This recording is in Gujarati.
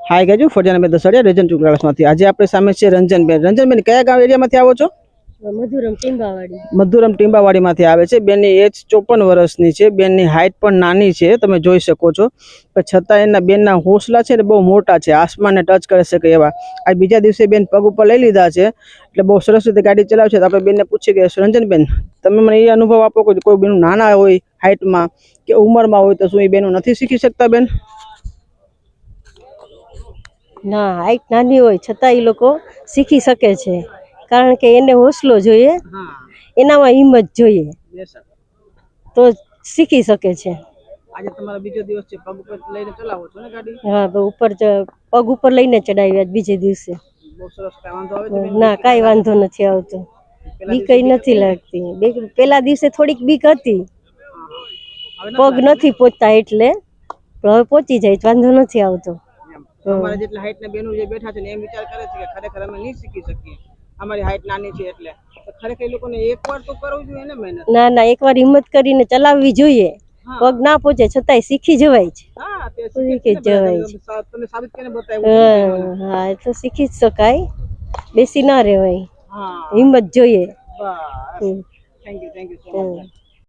હાય ગાજુ ફોરજાના દસડિયા રેજન ક્લાસમાંથી આજે આપણે સામે છે રંજનબેન. રંજનબેન કયા ગામ એરિયામાંથી આવો છો? મધુરમ ટીંબાવાડીમાંથી આવે છે. બેનની એજ 54 વર્ષની છે. બેનની હાઈટ પણ નાની છે, તમે જોઈ શકો છો, પણ છતાં એના બેનના હોસલા છે ને બહુ મોટા છે, આસમાનને ટચ કરી શકે એવા. આ બીજા દિવસે બેન પગ ઉપર લઈ લીધા છે, એટલે બહુ સરસ રીતે ગાડી ચલાવે છે. તો આપણે બેનને પૂછીએ કે રંજનબેન, તમે મને એ અનુભવ આપો કે કોઈ બેન નાના હોય હાઈટમાં કે ઉંમરમાં હોય તો શું એ બેનો નથી શીખી શકતા? બેન ના, હાઈટ નાની હોય છતાં એ લોકો શીખી શકે છે, કારણ કે એને હોસલો જોઈએ, એનામાં હિંમત જોઈએ તો શીખી શકે છે. આજે તમારો બીજો દિવસ છે, પગ ઉપર લઈને ચલાવો છો ને ગાડી? હા, પગ ઉપર લઈને ચડાવી આજ બીજે દિવસે. બહુ સરસ. કાંઈ વાંધો આવે છે? ના, કાંઈ વાંધો નથી આવતો, બીક કઈ નથી લાગતી. પેલા દિવસે થોડીક બીક હતી, પગ નથી પહોંચતા એટલે, હવે પહોંચી જાય, વાંધો નથી આવતો. અમારા જેટલા હાઈટ ના બેનો જે બેઠા છે ને એમ વિચાર કરે છે કે ખરેખર અમે નહીં શીખી શકીએ, અમારી હાઈટ નાની છે એટલે. ખરેખર એ લોકોને એકવાર તો કરવું જોઈએ ને મહેનત. ના, એકવાર હિંમત કરીને ચલાવવી જોઈએ. પગ ના પહોંચે છતાંય શીખી જવાય છે. શીખી જવાય છે. તમે સાબિત કરીને બતાવ્યું. હા, એ તો શીખી જ શકાય, બેસી ના રહેવાય, હિંમત જોઈએ. Thank you so much.